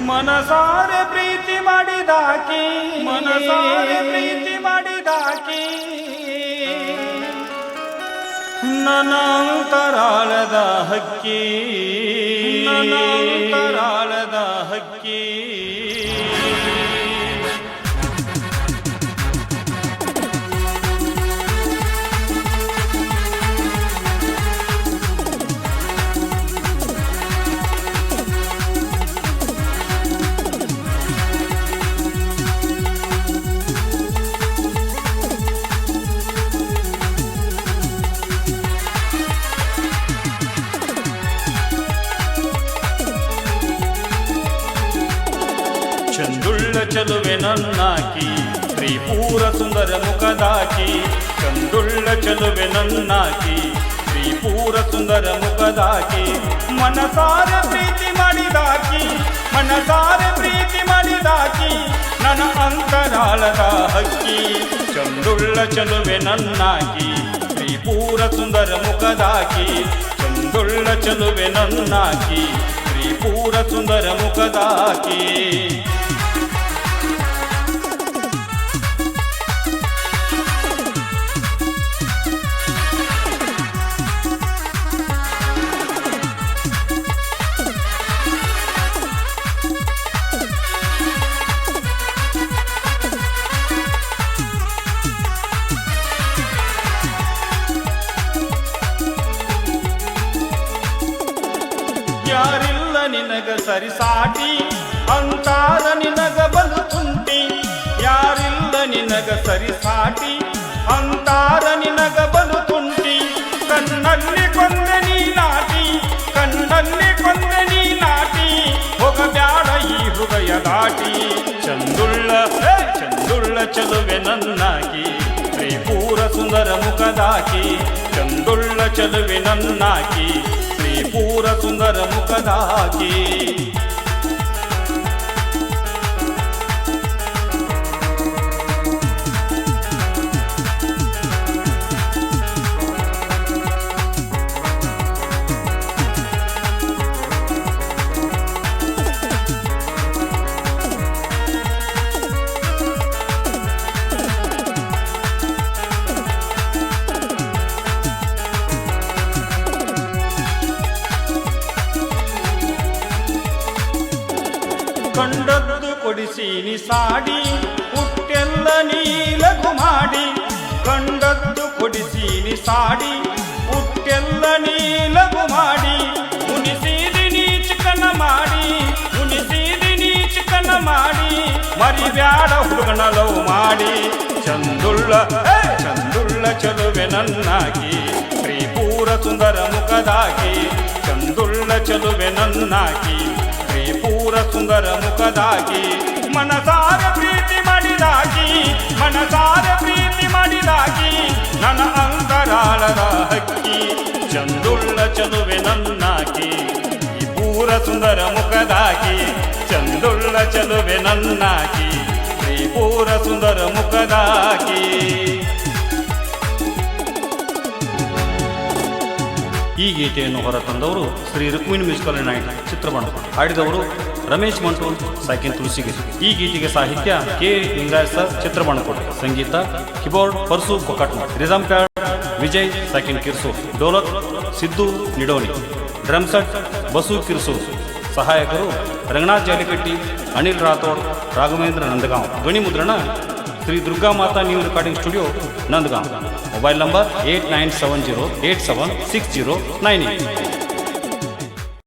ಮನಸಾರೆ ಪ್ರೀತಿ ಮಾಡಿದಾಕಿ, ಮನಸಾರೆ ಪ್ರೀತಿ ಮಾಡಿದಾಕಿ, ನನ್ನ ಅಂತರಾಳದ ಹಕ್ಕಿ, ನನ್ನ ಅಂತರಾಳದ ಹಕ್ಕಿ. ಚಂದುಳ್ಳ ಚಲುವೆ ನನ್ನಾಕಿ, ತ್ರಿಪೂರ ಸುಂದರ ಮುಖದಾಕಿ. ಚಂದುಳ್ಳ ಚಲುವೆ ನನ್ನಾಕಿ, ತ್ರಿಪೂರ ಸುಂದರ ಮುಖದಾಕಿ. ಮನಸಾರೆ ಪ್ರೀತಿ ಮಾಡಿದಾಕಿ, ಮನಸಾರೆ ಪ್ರೀತಿ ಮಾಡಿದಾಕಿ, ನನ್ನ ಅಂತರಾಳದ ಹಕ್ಕಿ. ಚಂದುಳ್ಳ ಚಲುವೆ ನನ್ನಾಕಿ, ತ್ರಿಪೂರ ಸುಂದರ ಮುಖದಾಕಿ. ಚಂದುಳ್ಳ ಚಲುವೆ ನನ್ನಾಕಿ, ತ್ರಿಪೂರ ಸುಂದರ ಮುಖದಾಕಿ. ಯಾರಿಲ್ಲ ನಿನಗ ಸರಿಸಾಟಿ ಅಂತಾರ ನಿನಗ ಬಲು ತುಂಟಿ. ಯಾರಿಲ್ಲ ನಿನಗ ಸರಿಸಾಟಿ ಅಂತಾರ ನಿನಗ ಬಲು ತುಂಟಿ. ಕಣ್ಣಲ್ಲಿ ಕೊಂದೆ ನೀ ನಾಟಿ, ಕಣ್ಣಲ್ಲಿ ಕೊಂದೆ ನೀ ನಾಟಿ, ಹೋಗಬ್ಯಾಡ ಈ ಹೃದಯ ದಾಟಿ. ಚಂದುಳ್ಳ ಚಂದುಳ್ಳ ಚಲುವೆ ನನ್ನಾಕಿ, ತ್ರಿಪೂರ ಸುಂದರ ಮುಖದಾಕಿ. ಚಂದುಳ್ಳ ಚಲುವೆ ನನ್ನಾಕಿ, ತ್ರಿಪೂರ ಸುಂದರ ಮುಖದಾಕಿ. ಕಂಡದ್ದು ಕೊಡಿಸೀನಿ ಸಾಡಿ, ಹುಟ್ಟೆಲ್ಲ ನೀಲಗು ಮಾಡಿ. ಕಂಡದ್ದು ಕೊಡಿಸೀನಿ ಸಾಡಿ, ಹುಟ್ಟೆಲ್ಲ ನೀಲಗು ಮಾಡಿ. ಉಣಿಸಿದಿನಿ ಚಿಕನ ಮಾಡಿ, ಉಣಿಸಿದಿನಿ ಚಿಕನ ಮಾಡಿ, ಮರಿಬ್ಯಾಡ ಹುಡುಗನ ಲವ್ ಮಾಡಿ. ಚಂದುಳ್ಳ ಚಂದುಳ್ಳ ಚಲುವೆ ನನ್ನಾಕಿ, ತ್ರಿಪೂರ ಸುಂದರ ಮುಖದಾಕಿ. ಚಂದುಳ್ಳ ಚಲುವೆ ನನ್ನಾಕಿ, ತ್ರಿಪೂರ ಸುಂದರ ಮುಖದಾಕಿ. ಮನಸಾರೆ ಪ್ರೀತಿ ಮಾಡಿದಾಕಿ, ಮನಸಾರೆ ಪ್ರೀತಿ ಮಾಡಿದಾಕಿ, ನನ್ನ ಅಂತರಾಳದ ಹಕ್ಕಿ. ಚಂದುಳ್ಳ ಚಲುವೆ ನನ್ನಾಕಿ, ತ್ರಿಪೂರ ಸುಂದರ ಮುಖದಾಕಿ. ಚಂದುಳ್ಳ ಚಲುವೆ ನನ್ನಾಕಿ, ತ್ರಿಪೂರ ಸುಂದರ ಮುಖದಾಕಿ. ಈ ಗೀತೆಯನ್ನು ಹೊರತಂದವರು ಶ್ರೀ ರುಕ್ಮಿಣಿ ಮ್ಯೂಸಿಕಲ್ ನೈಟ್ ಚಿತ್ರಬಂಡ. ಹಾಡಿದವರು ರಮೇಶ್ ಮಂಟೂರ್, ಸಾಕಿನ್ ತುಳಸಿಗಿರಿ. ಈ ಗೀತೆಗೆ ಸಾಹಿತ್ಯ ಕೆ ಲಿಂಗರಾಜ್ ಸರ್, ಚಿತ್ರಬಂಡಕೋಟೆ. ಸಂಗೀತ keyboard Parsu Kokatna, rhythm pad Vijay ಸಾಕಿನ್ ಕಿರ್ಸು, ಡೋಲಕ್ ಸಿದ್ದು ನಿಡೋನಿ, ಡ್ರಮ್ ಸೆಟ್ ಬಸು ಕಿರ್ಸು. ಸಹಾಯಕರು ರಂಗನಾಥ್ ಜಾಲಿಕಟ್ಟಿ, ಅನಿಲ್ ರಾಥೋಡ್, ರಾಘವೇಂದ್ರ ನಂದಗಾಂವ್. ಧ್ವನಿ ಮುದ್ರಣ Shri Durga Mata new recording studio, Nandgaon. Mobile number 8970876098.